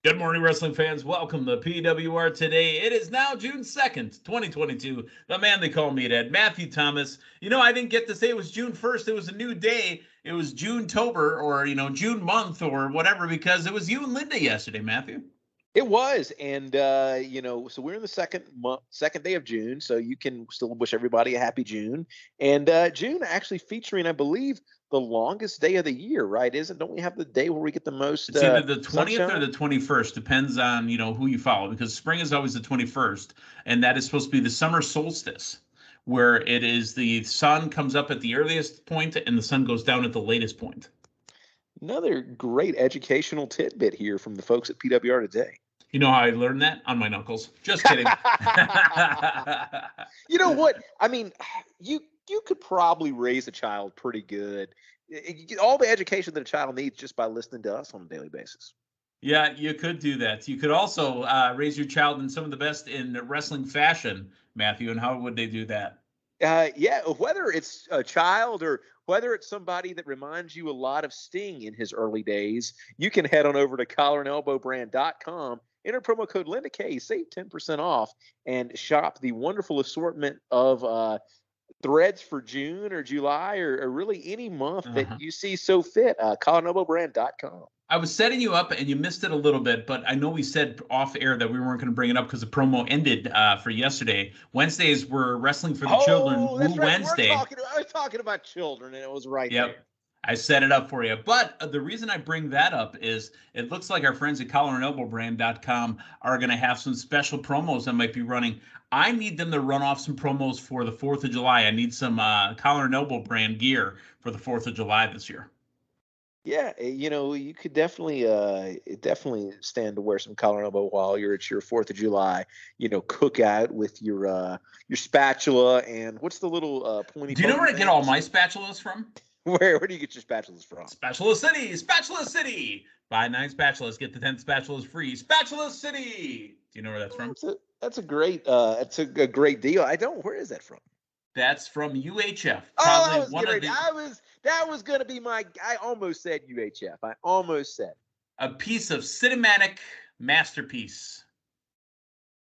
Good morning, wrestling fans. Welcome to PWR Today. It is now June 2nd, 2022. The man they call Meathead, Matthew Thomas. I didn't get to say it was June 1st. It was a new day. It was June-tober or, June month or whatever, because it was you and Linda yesterday, Matthew. It was, and so we're in the second day of June, so you can still wish everybody a happy June. And June actually featuring, I believe, the longest day of the year, right? Don't we have the day where we get the most? It's either the 20th sunshine? or the 21st, depends on who you follow, because spring is always the 21st, and that is supposed to be the summer solstice, where it is the sun comes up at the earliest point and the sun goes down at the latest point. Another great educational tidbit here from the folks at PWR Today. You know how I learned that? On my knuckles. Just kidding. You know what? I mean, you could probably raise a child pretty good. All the education that a child needs just by listening to us on a daily basis. Yeah, you could do that. You could also raise your child in some of the best in wrestling fashion, Matthew. And how would they do that? Whether it's a child or whether it's somebody that reminds you a lot of Sting in his early days, you can head on over to collarandelbowbrand.com, enter promo code LindaK, save 10% off, and shop the wonderful assortment of threads for June or July or really any month that you see so fit. collarandelbowbrand.com. I was setting you up and you missed it a little bit, but I know we said off air that we weren't going to bring it up because the promo ended for yesterday. Wednesdays were Wrestling for the Children. That's right. Wednesday. I was talking about children, and it was right there. I set it up for you. But the reason I bring that up is it looks like our friends at collarandelbowbrand.com are going to have some special promos that might be running. I need them to run off some promos for the 4th of July. I need some Collar and Elbow brand gear for the 4th of July this year. Yeah, you could definitely stand to wear some collar and elbow while you're at your 4th of July, cookout with your spatula and what's the little pointy. Do you know where I get all my spatulas from? Where do you get your spatulas from? Spatula City. Buy 9 spatulas, get the 10 spatulas free. Spatula City. Do you know where that's from? That's a great great deal. Where is that from? That's from UHF. That was going to be I almost said UHF. I almost said. A piece of cinematic masterpiece.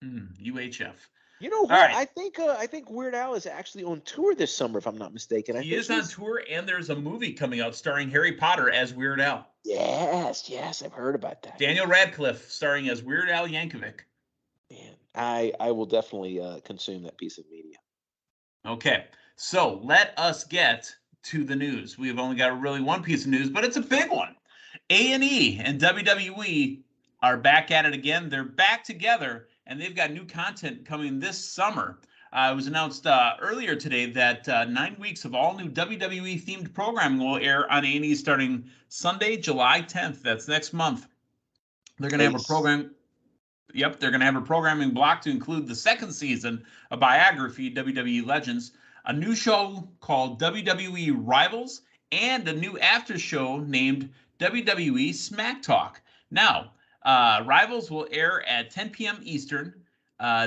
UHF. You know what? Right. I think Weird Al is actually on tour this summer, if I'm not mistaken. He is on tour, and there's a movie coming out starring Harry Potter as Weird Al. Yes, I've heard about that. Daniel Radcliffe starring as Weird Al Yankovic. Man, I will definitely consume that piece of media. Okay, so let us get to the news. We have only got really one piece of news, but it's a big one. A&E and WWE are back at it again. They're back together, and they've got new content coming this summer. It was announced earlier today that 9 weeks of all new WWE-themed programming will air on A&E starting Sunday, July 10th. That's next month. They're going to have a program. Yep, they're going to have a programming block to include the second season of Biography, WWE Legends, a new show called WWE Rivals, and a new after show named WWE Smack Talk. Now, Rivals will air at 10 p.m. Eastern.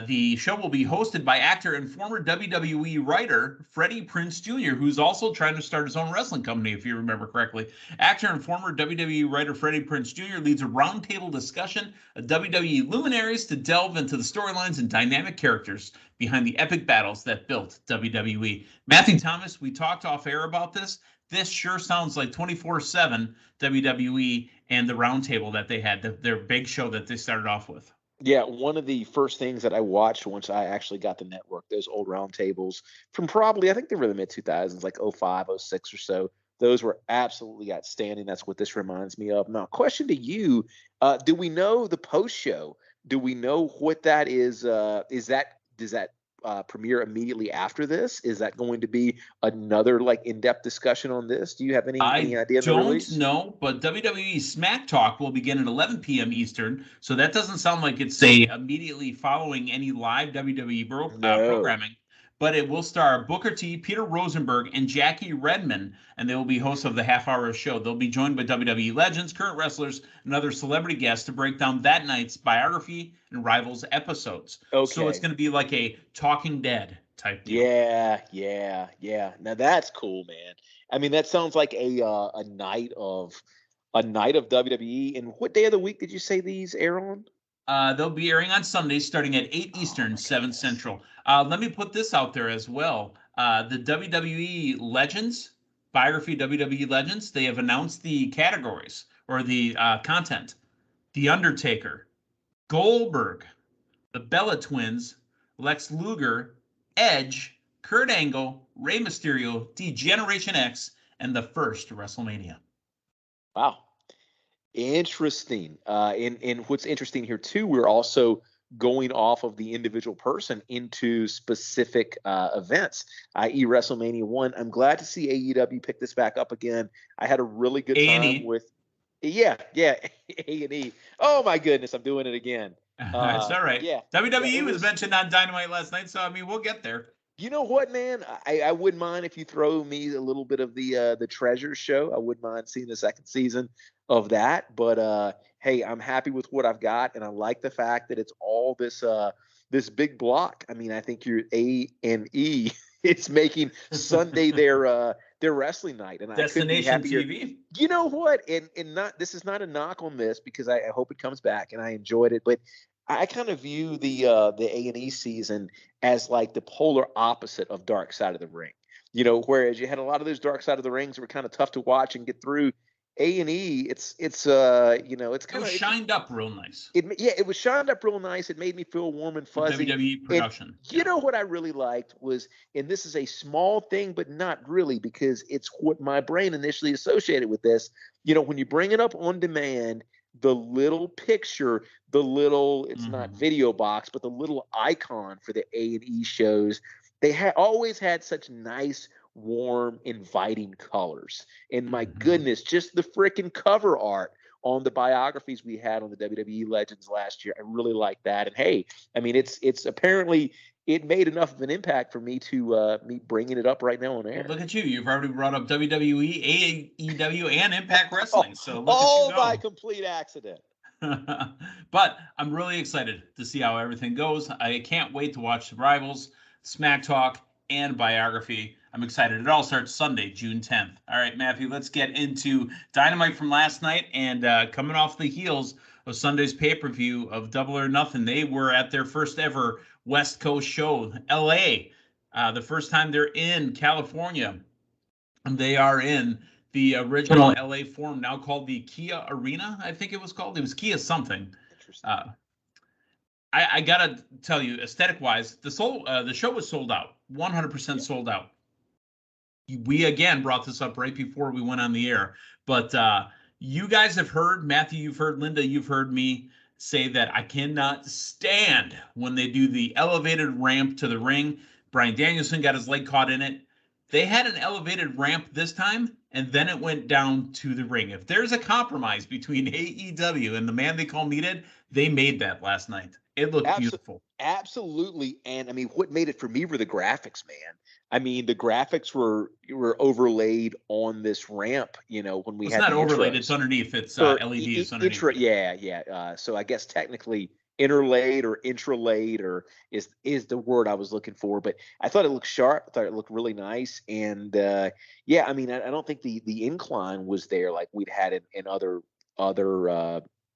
The show will be hosted by actor and former WWE writer Freddie Prinze Jr., who's also trying to start his own wrestling company, if you remember correctly. Actor and former WWE writer Freddie Prinze Jr. leads a roundtable discussion of WWE luminaries to delve into the storylines and dynamic characters behind the epic battles that built WWE. Matthew Thomas, we talked off air about this. This sure sounds like 24/7 WWE and the roundtable that they had, their big show that they started off with. Yeah, one of the first things that I watched once I actually got the network, those old roundtables from probably, I think they were the mid-2000s, like 05, 06 or so. Those were absolutely outstanding. That's what this reminds me of. Now, question to you, do we know the post-show? Do we know what that is? Does that premiere immediately after this? Is that going to be another in-depth discussion on this? Do you have any idea? I don't know, but WWE Smack Talk will begin at 11 p.m. Eastern, so that doesn't sound like it's immediately following any live WWE programming. But it will star Booker T, Peter Rosenberg, and Jackie Redmond, and they will be hosts of the half-hour show. They'll be joined by WWE legends, current wrestlers, and other celebrity guests to break down that night's Biography and Rivals episodes. Okay. So it's going to be like a Talking Dead type deal. Yeah. Now that's cool, man. I mean, that sounds like a night of a night of WWE. And what day of the week did you say these air on? They'll be airing on Sundays starting at 8 Eastern, 7 Central. Let me put this out there as well. The WWE Legends, Biography WWE Legends, they have announced the categories or the content. The Undertaker, Goldberg, the Bella Twins, Lex Luger, Edge, Kurt Angle, Rey Mysterio, D-Generation X, and the first WrestleMania. Wow. Interesting. And what's interesting here too, we're also going off of the individual person into specific events, i.e. WrestleMania 1. I'm glad to see AEW pick this back up again. I had a really good A&E. time with A&E. Oh my goodness, I'm doing it again. That's all right. Yeah. WWE was mentioned on Dynamite last night, so I mean we'll get there. You know what, man? I wouldn't mind if you throw me a little bit of the Treasure show. I wouldn't mind seeing the second season of that. But hey, I'm happy with what I've got, and I like the fact that it's all this big block. I mean, I think your A&E it's making Sunday their wrestling night, and Destination I couldn't be happier. TV. You know what? And not this is not a knock on this because I hope it comes back, and I enjoyed it, but I kind of view the A&E season as like the polar opposite of Dark Side of the Ring. You know, whereas you had a lot of those Dark Side of the Rings that were kind of tough to watch and get through. A&E, it's you know, it's kind of shined up real nice. It was shined up real nice. It made me feel warm and fuzzy. WWE production. And you know what I really liked was, and this is a small thing, but not really, because it's what my brain initially associated with this. You know, when you bring it up on demand, the little picture, the little, it's not video box, but the little icon for the A&E shows, they always had such nice, warm, inviting colors. And my goodness, just the freaking cover art on the biographies we had on the WWE Legends last year, I really like that. And hey, I mean, it's apparently it made enough of an impact for me to me bringing it up right now on air. Well, look at you. You've already brought up WWE, AEW, and Impact Wrestling. So look all at you go. by complete accident. But I'm really excited to see how everything goes. I can't wait to watch the Rivals, Smack Talk, and Biography. I'm excited. It all starts Sunday, June 10th. All right, Matthew, let's get into Dynamite from last night. And coming off the heels of Sunday's pay-per-view of Double or Nothing, they were at their first ever West Coast show, LA. The first time they're in California. And they are in the original LA Forum, now called the Kia Arena, I think it was called. It was Kia something. Interesting. I gotta tell you, aesthetic-wise, the show was sold out, 100% sold out. We again brought this up right before we went on the air, but you guys have heard, Matthew, you've heard, Linda, you've heard me say that I cannot stand when they do the elevated ramp to the ring. Bryan Danielson got his leg caught in it. They had an elevated ramp this time, and then it went down to the ring. If there's a compromise between AEW and the man they call Meathead, they made that last night. It looked beautiful. Absolutely. And I mean, what made it for me were the graphics, man. I mean, the graphics were overlaid on this ramp, you know, when we had it's not overlaid, intros. It's underneath. It's LEDs underneath. Yeah. So I guess technically interlaid or intralaid or is the word I was looking for, but I thought it looked sharp. I thought it looked really nice. And I mean, I don't think the incline was there like we'd had in other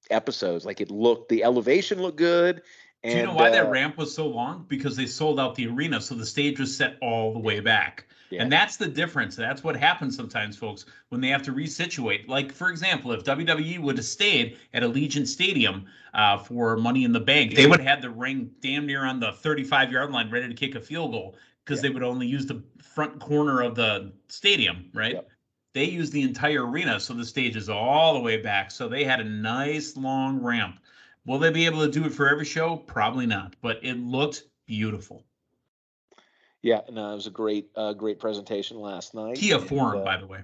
episodes. Like the elevation looked good. And, do you know why that ramp was so long? Because they sold out the arena, so the stage was set all the way back. Yeah. And that's the difference. That's what happens sometimes, folks, when they have to resituate. Like, for example, if WWE would have stayed at Allegiant Stadium for Money in the Bank, they would have had the ring damn near on the 35-yard line ready to kick a field goal because they would only use the front corner of the stadium, right? Yep. They used the entire arena, so the stage is all the way back. So they had a nice long ramp. Will they be able to do it for every show? Probably not, but it looked beautiful. Yeah, no, it was a great presentation last night. Kia Forum, by the way.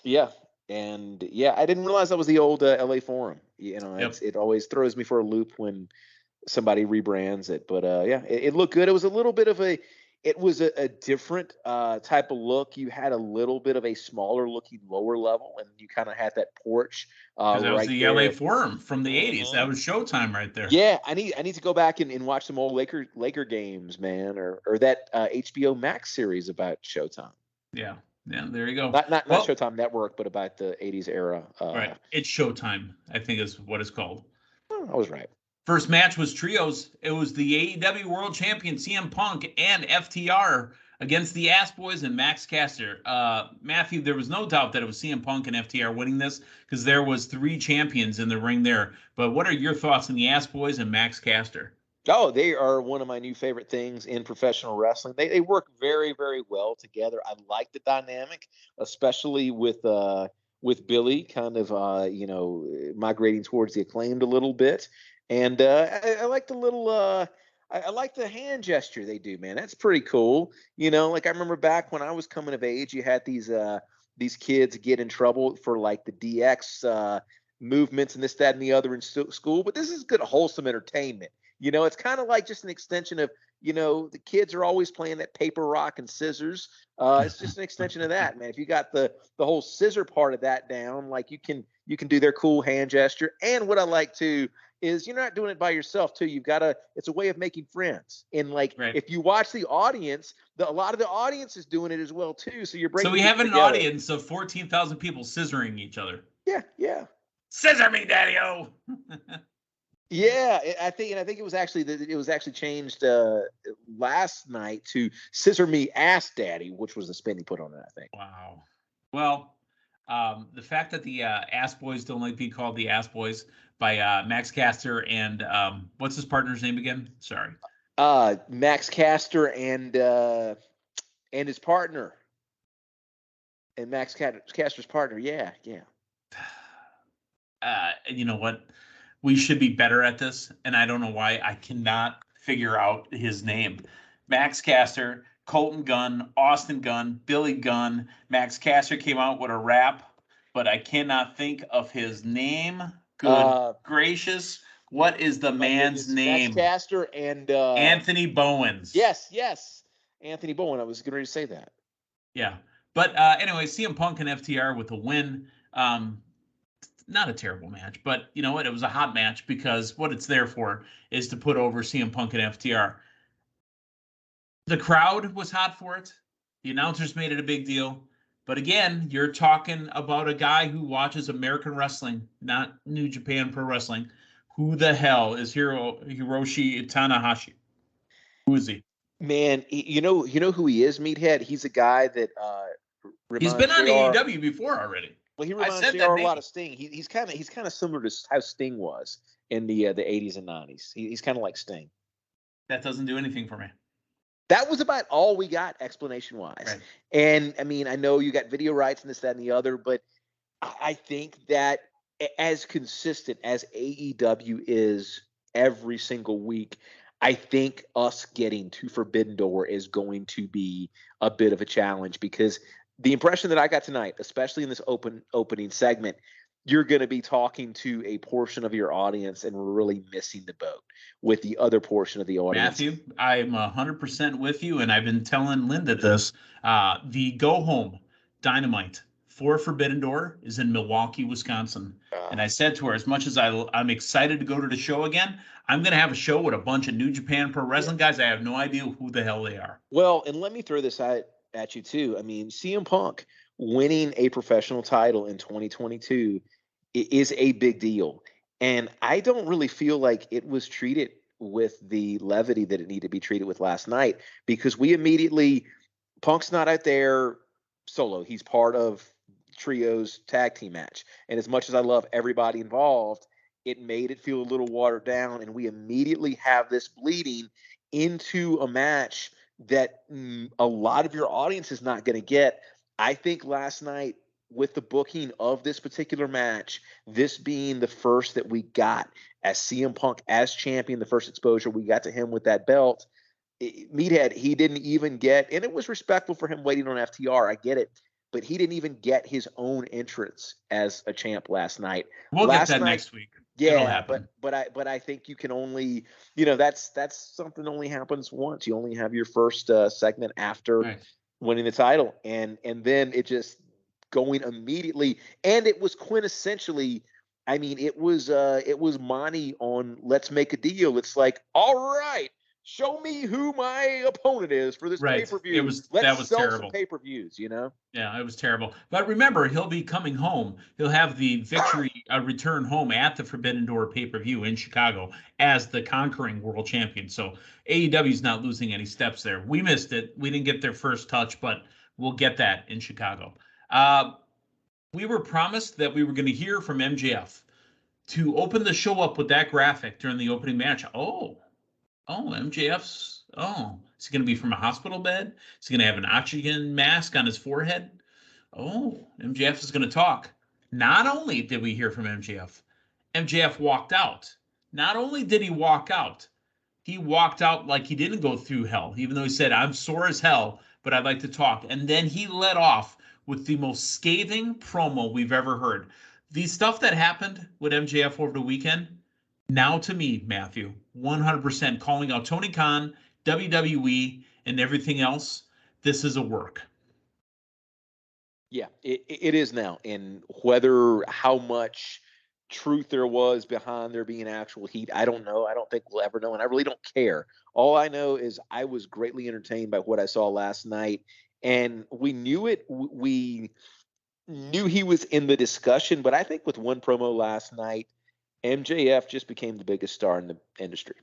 Yeah, and I didn't realize that was the old LA Forum. You know, it always throws me for a loop when somebody rebrands it. But it looked good. It was a little bit of a different type of look. You had a little bit of a smaller looking lower level, and you kind of had that porch. That was the LA Forum from the 80s. That was Showtime right there. Yeah, I need to go back and watch some old Laker games, man, or that HBO Max series about Showtime. Yeah. Yeah, there you go. Not Showtime Network, but about the 80s era. Right. It's Showtime, I think is what it's called. I was right. First match was trios. It was the AEW World Champion CM Punk and FTR against the Ass Boys and Max Caster. Matthew, there was no doubt that it was CM Punk and FTR winning this because there was 3 champions in the ring there. But what are your thoughts on the Ass Boys and Max Caster? Oh, they are one of my new favorite things in professional wrestling. They work very, very well together. I like the dynamic, especially with Billy kind of migrating towards the Acclaimed a little bit. And I like the little I like the hand gesture they do, man. That's pretty cool. Like I remember back when I was coming of age, you had these kids get in trouble for like the DX movements and this, that, and the other in school. But this is good, wholesome entertainment. It's kind of like just an extension of, the kids are always playing that paper, rock, and scissors. It's just an extension of that, man. If you got the whole scissor part of that down, like you can do their cool hand gesture. And what I like too is you're not doing it by yourself too. It's a way of making friends. And like, right. If you watch the audience, a lot of the audience is doing it as well too. So you're breaking. So we have an audience of 14,000 people scissoring each other. Yeah. Scissor me, Daddy-O. Yeah, I think it was actually changed last night to "Scissor Me Ass Daddy," which was the spin he put on it, I think. Wow. Well, the fact that the Ass Boys don't like being called the Ass Boys by Max Caster and what's his partner's name again? Sorry. Max Caster and his partner, and Max Caster's partner. Yeah. You know what? We should be better at this, and I don't know why I cannot figure out his name. Max Caster, Colton Gunn, Austin Gunn, Billy Gunn. Max Caster came out with a rap, but I cannot think of his name. Good gracious. What is the man's name? Max Caster and Anthony Bowens. Yes. Anthony Bowen. I was getting ready to say that. Yeah. But anyway, CM Punk and FTR with a win. Not a terrible match, but you know what? It was a hot match because what it's there for is to put over CM Punk and FTR. The crowd was hot for it. The announcers made it a big deal. But again, you're talking about a guy who watches American wrestling, not New Japan Pro Wrestling. Who the hell is Hiroshi Tanahashi? Who is he? Man, you know who he is, Meathead? He's a guy that he's been on AEW before already. Well, he reminds JR a lot of Sting. He's kind of similar to how Sting was in the 80s and 90s. He's kind of like Sting. That doesn't do anything for me. That was about all we got explanation-wise. Right. And, I mean, I know you got video rights and this, that, and the other, but I think that as consistent as AEW is every single week, I think us getting to Forbidden Door is going to be a bit of a challenge because – the impression that I got tonight, especially in this opening segment, you're going to be talking to a portion of your audience and we're really missing the boat with the other portion of the audience. Matthew, I'm 100% with you, and I've been telling Linda this. The Go Home Dynamite for Forbidden Door is in Milwaukee, Wisconsin. And I said to her, as much as I'm excited to go to the show again, I'm going to have a show with a bunch of New Japan Pro Wrestling guys. I have no idea who the hell they are. Well, and let me throw this out at you too. I mean, CM Punk winning a professional title in 2022 is a big deal. And I don't really feel like it was treated with the levity that it needed to be treated with last night because Punk's not out there solo. He's part of Trio's tag team match. And as much as I love everybody involved, it made it feel a little watered down. And we immediately have this bleeding into a match that a lot of your audience is not going to get. I think last night with the booking of this particular match, this being the first that we got as CM Punk as champion, the first exposure we got to him with that belt, Meathead, he didn't even get, and it was respectful for him waiting on FTR, I get it, but he didn't even get his own entrance as a champ last night. We'll get that next week. Yeah, but I think you can only, that's something that only happens once. You only have your first segment after winning the title, and then it just going immediately, and it was quintessentially. I mean, it was Monty on Let's Make a Deal. It's like, all right, show me who my opponent is for this Right. pay-per-view. That Let's was sell terrible. some pay-per-views, you know? Yeah, it was terrible. But remember, he'll be coming home. He'll have the victory return home at the Forbidden Door pay-per-view in Chicago as the conquering world champion. So AEW's not losing any steps there. We missed it. We didn't get their first touch, but we'll get that in Chicago. We were promised that we were going to hear from MJF to open the show up with that graphic during the opening match. MJF's. Is he going to be from a hospital bed? Is he going to have an oxygen mask on his forehead? MJF is going to talk. Not only did we hear from MJF walked out. Not only did he walk out like he didn't go through hell, even though he said, I'm sore as hell, but I'd like to talk. And then he led off with the most scathing promo we've ever heard. The stuff that happened with MJF over the weekend, now to me, Matthew, 100% calling out Tony Khan, WWE, and everything else. This is a work. Yeah, it is now. And how much truth there was behind there being actual heat, I don't know. I don't think we'll ever know. And I really don't care. All I know is I was greatly entertained by what I saw last night. And we knew it. We knew he was in the discussion. But I think with one promo last night, MJF just became the biggest star in the industry.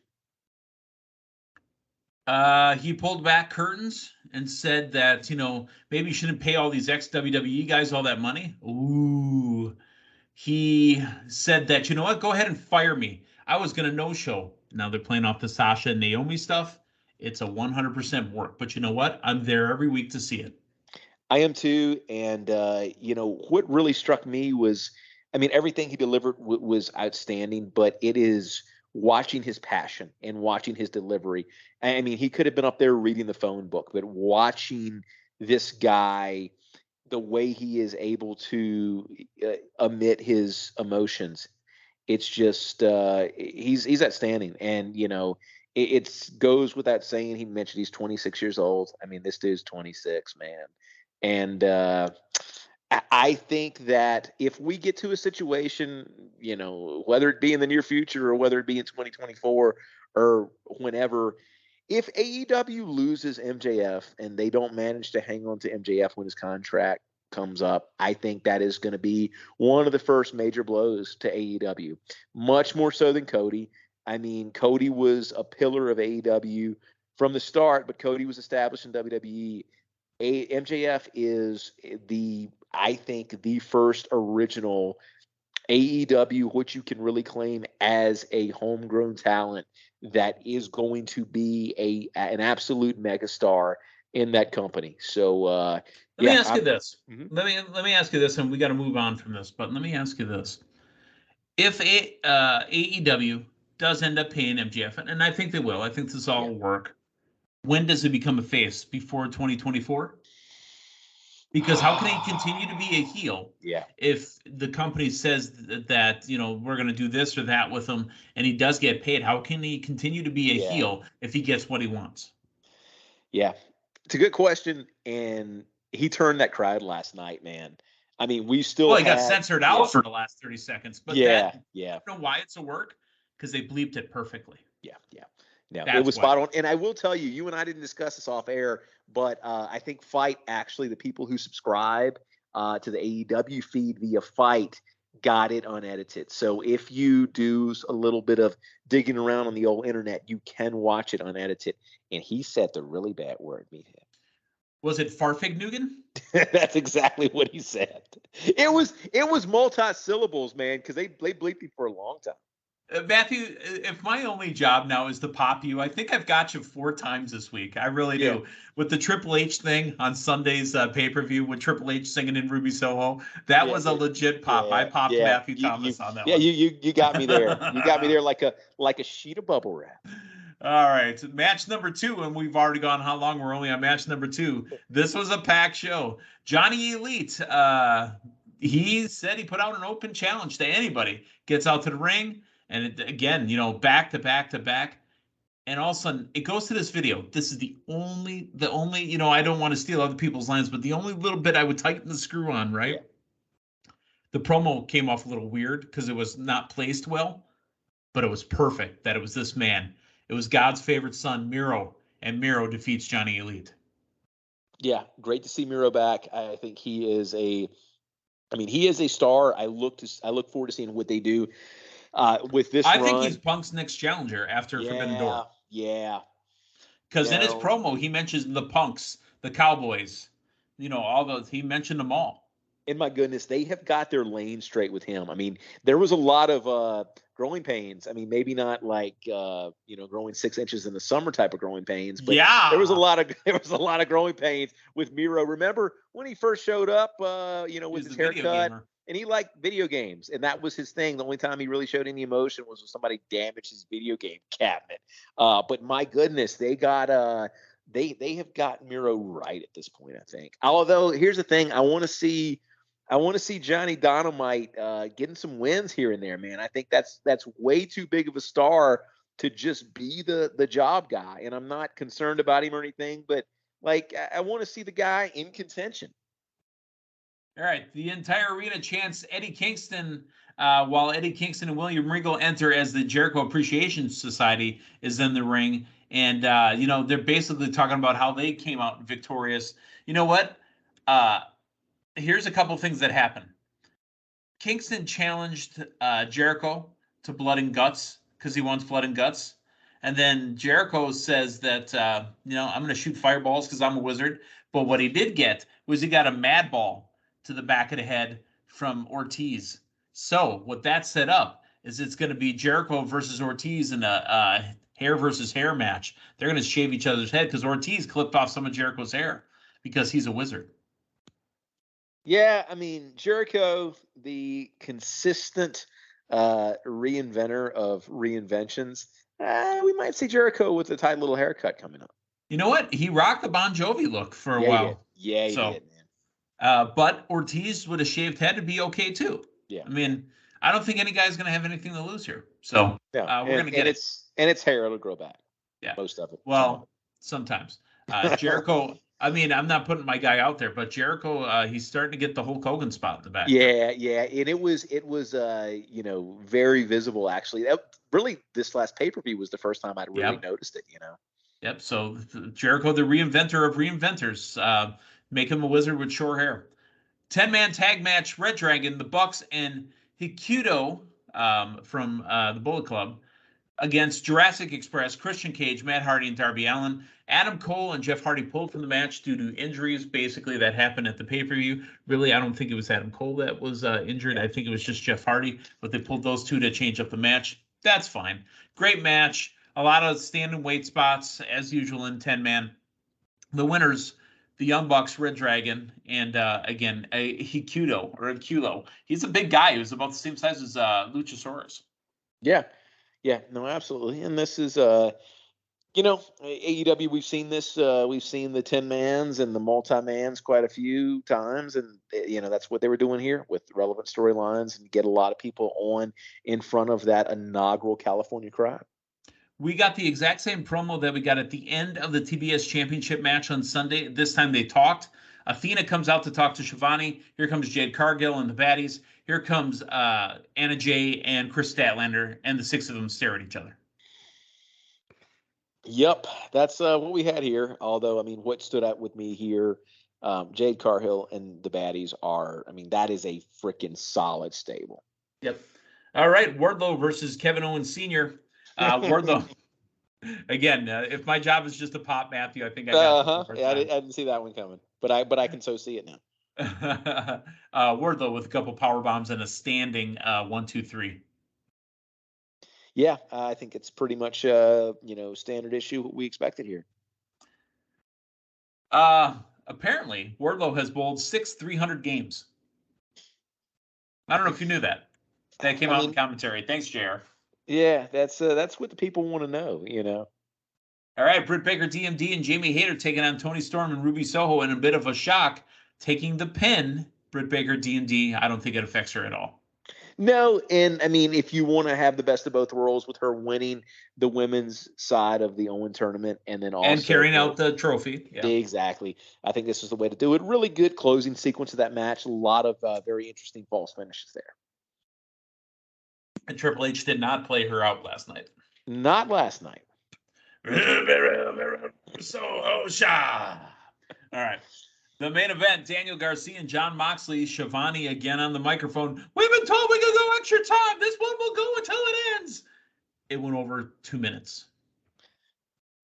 He pulled back curtains and said that, maybe you shouldn't pay all these ex-WWE guys all that money. Ooh. He said that, you know what, go ahead and fire me. I was going to no-show. Now they're playing off the Sasha and Naomi stuff. It's a 100% work. But you know what? I'm there every week to see it. I am too. And, what really struck me was, everything he delivered was outstanding, but it is watching his passion and watching his delivery. He could have been up there reading the phone book, but watching this guy, the way he is able to emit his emotions, it's just he's outstanding. And it goes without saying. He mentioned he's 26 years old. This dude's 26, man. And I think that if we get to a situation, whether it be in the near future or whether it be in 2024 or whenever, if AEW loses MJF and they don't manage to hang on to MJF when his contract comes up, I think that is going to be one of the first major blows to AEW, much more so than Cody. Cody was a pillar of AEW from the start, but Cody was established in WWE. MJF is I think the first original AEW, which you can really claim as a homegrown talent that is going to be an absolute megastar in that company. So let me ask you this. Mm-hmm. Let me ask you this, and we got to move on from this. But let me ask you this: if AEW does end up paying MJF, and I think they will, I think this all will work. When does it become a face? Before 2024? Because how can he continue to be a heel if the company says that we're going to do this or that with him, and he does get paid? How can he continue to be a heel if he gets what he wants? Yeah, it's a good question, and he turned that crowd last night, man. We still he got censored out for the last 30 seconds, but you know why it's a work? Because they bleeped it perfectly. No, it was spot on. And I will tell you, you and I didn't discuss this off air, but I think Fight, actually, the people who subscribe to the AEW feed via Fight got it unedited. So if you do a little bit of digging around on the old internet, you can watch it unedited. And he said the really bad word, Meathead. Was it Farfignugan? That's exactly what he said. It was multi-syllables, man, because they bleeped him for a long time. Matthew, if my only job now is to pop you, I think I've got you 4 times this week. I really do. With the Triple H thing on Sunday's pay-per-view with Triple H singing in Ruby Soho, that was a legit pop. I popped Matthew Thomas on that one. You got me there. You got me there like a sheet of bubble wrap. All right, match number 2, and we've already gone how long? We're only on match number 2. This was a packed show. Johnny Elite, he said he put out an open challenge to anybody. Gets out to the ring. And again, back to back to back. And all of a sudden, it goes to this video. This is the only, I don't want to steal other people's lines, but the only little bit I would tighten the screw on, right? Yeah. The promo came off a little weird because it was not placed well, but it was perfect that it was this man. It was God's favorite son, Miro, and Miro defeats Johnny Elite. Yeah, great to see Miro back. I think he is he is a star. I look forward to seeing what they do with this run. I think he's Punk's next challenger after Forbidden Door. Yeah. Because in his promo, he mentions the Punks, the Cowboys, all those. He mentioned them all. And my goodness, they have got their lane straight with him. I mean, there was a lot of growing pains. I mean, maybe not like growing 6 inches in the summer type of growing pains, but there was a lot of growing pains with Miro. Remember when he first showed up, with his haircut, and he liked video games, and that was his thing. The only time he really showed any emotion was when somebody damaged his video game cabinet. But my goodness, they got they have got Miro right at this point, I think. Although here's the thing, I want to see Johnny Dynamite getting some wins here and there, man. I think that's way too big of a star to just be the job guy. And I'm not concerned about him or anything, but like I want to see the guy in contention. All right, the entire arena chants Eddie Kingston, while Eddie Kingston and William Regal enter as the Jericho Appreciation Society is in the ring. And, they're basically talking about how they came out victorious. You know what? Here's a couple things that happened. Kingston challenged Jericho to blood and guts because he wants blood and guts. And then Jericho says that, I'm going to shoot fireballs because I'm a wizard. But what he did get was he got a mad ball to the back of the head from Ortiz. So what that set up is it's going to be Jericho versus Ortiz in a hair versus hair match. They're going to shave each other's head because Ortiz clipped off some of Jericho's hair because he's a wizard. Yeah, I mean, Jericho, the consistent reinventor of reinventions. We might see Jericho with a tight little haircut coming up. You know what? He rocked the Bon Jovi look for a while. He did, man. But Ortiz with a shaved head would be okay too. Yeah. I mean, I don't think any guy's going to have anything to lose here. So we're going to get it. And its hair, it'll grow back. Yeah. Most of it. Well, sometimes. Jericho, I mean, I'm not putting my guy out there, but Jericho, he's starting to get the Hulk Hogan spot in the back. Yeah. And it was very visible, actually. Really, this last pay-per-view was the first time I'd really noticed it, Yep. So Jericho, the reinventor of reinventors, make him a wizard with short hair. 10-man tag match, Red Dragon, the Bucks, and Hikuto from the Bullet Club against Jurassic Express, Christian Cage, Matt Hardy, and Darby Allin. Adam Cole and Jeff Hardy pulled from the match due to injuries, basically, that happened at the pay-per-view. Really, I don't think it was Adam Cole that was injured. I think it was just Jeff Hardy, but they pulled those two to change up the match. That's fine. Great match. A lot of standing weight spots, as usual, in 10-man. The winners, the Young Bucks, Red Dragon, and again, a Hikuto. He's a big guy. He was about the same size as Luchasaurus. Yeah, no, absolutely. And this is, AEW, we've seen this. We've seen the 10-mans and the multi-mans quite a few times. And, that's what they were doing here with relevant storylines and get a lot of people on in front of that inaugural California crowd. We got the exact same promo that we got at the end of the TBS Championship match on Sunday. This time they talked. Athena comes out to talk to Shivani. Here comes Jade Cargill and the baddies. Here comes Anna Jay and Chris Statlander, and the six of them stare at each other. Yep, that's what we had here. Although, I mean, what stood out with me here, Jade Cargill and the baddies that is a freaking solid stable. Yep. All right, Wardlow versus Kevin Owens Sr. Wardlow. Again, if my job is just to pop Matthew, I think I got I didn't see that one coming, but I can so see it now. Wardlow with a couple power bombs and a standing 1, 2, 3. Yeah, I think it's pretty much standard issue what we expected here. Apparently, Wardlow has bowled 6 300 games. I don't know if you knew that. That came out in commentary. Thanks, JR. Yeah, that's what the people want to know, All right, Britt Baker, DMD, and Jamie Hayter taking on Toni Storm and Ruby Soho in a bit of a shock, taking the pin. Britt Baker, DMD, I don't think it affects her at all. No, and I mean, if you want to have the best of both worlds with her winning the women's side of the Owen tournament and then also carrying out the trophy. Yeah. Exactly. I think this is the way to do it. Really good closing sequence of that match. A lot of very interesting false finishes there. And Triple H did not play her out last night. Not last night. Soho Sha. All right. The main event, Daniel Garcia and Jon Moxley. Shivani again on the microphone. We've been told we can go extra time. This one will go until it ends. It went over 2 minutes.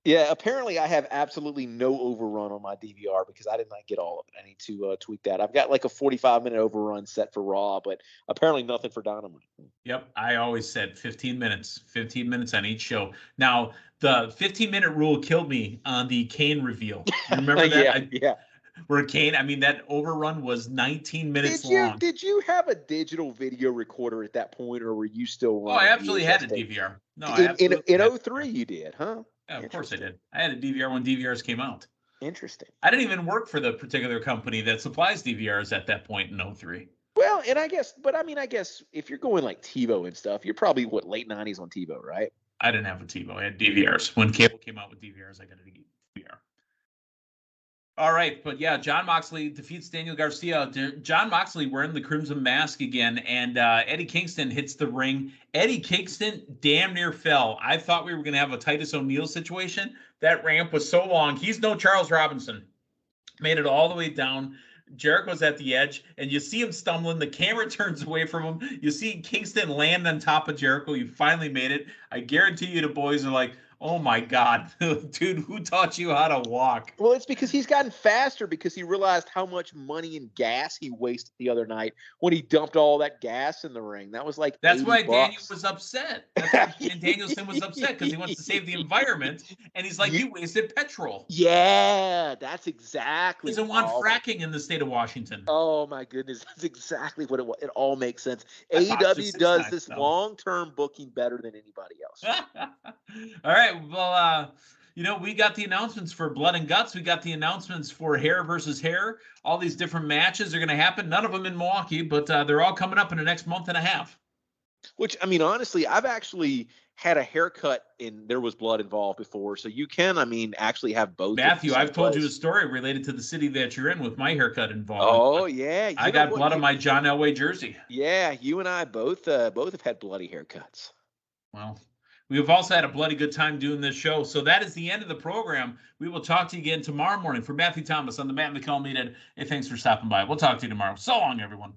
Yeah, apparently I have absolutely no overrun on my DVR because I did not get all of it. I need to tweak that. I've got like a 45-minute overrun set for Raw, but apparently nothing for Dynamite. Yep, I always said 15 minutes. 15 minutes on each show. Now, the 15-minute rule killed me on the Kane reveal. You remember that? Yeah. Where Kane, I mean, that overrun was 19 minutes long. Did you have a digital video recorder at that point, or were you still running? Oh, I absolutely had a DVR. No, in 03 you did, huh? Yeah, of course I did. I had a DVR when DVRs came out. Interesting. I didn't even work for the particular company that supplies DVRs at that point in 03. Well, and I guess if you're going like TiVo and stuff, you're probably late 90s on TiVo, right? I didn't have a TiVo. I had DVRs. When cable came out with DVRs, I got a DVR. All right, but yeah, Jon Moxley defeats Daniel Garcia. Jon Moxley wearing the Crimson Mask again, and Eddie Kingston hits the ring. Eddie Kingston damn near fell. I thought we were going to have a Titus O'Neil situation. That ramp was so long. He's no Charles Robinson. Made it all the way down. Jericho's at the edge, and you see him stumbling. The camera turns away from him. You see Kingston land on top of Jericho. You finally made it. I guarantee you the boys are like, oh my God, dude, who taught you how to walk? Well, it's because he's gotten faster because he realized how much money and gas he wasted the other night when he dumped all that gas in the ring. That was like that's why $80. Daniel was upset. That's why Danielson was upset because he wants to save the environment, and he's like, you wasted petrol. Yeah, that's exactly. He doesn't want fracking in the state of Washington. Oh my goodness, that's exactly what it was. It all makes sense. AEW does this long-term booking better than anybody else. All right. Well, we got the announcements for Blood and Guts. We got the announcements for Hair versus Hair. All these different matches are going to happen. None of them in Milwaukee, but they're all coming up in the next month and a half. Which, I mean, honestly, I've actually had a haircut and there was blood involved before. So you can, actually have both. Matthew, I've told you a story related to the city that you're in with my haircut involved. Oh, yeah. I got blood on my John Elway jersey. Yeah, you and I both have had bloody haircuts. Well, we've also had a bloody good time doing this show. So that is the end of the program. We will talk to you again tomorrow morning. For Matthew Thomas on the Matt McCall Meathead. Hey, thanks for stopping by. We'll talk to you tomorrow. So long, everyone.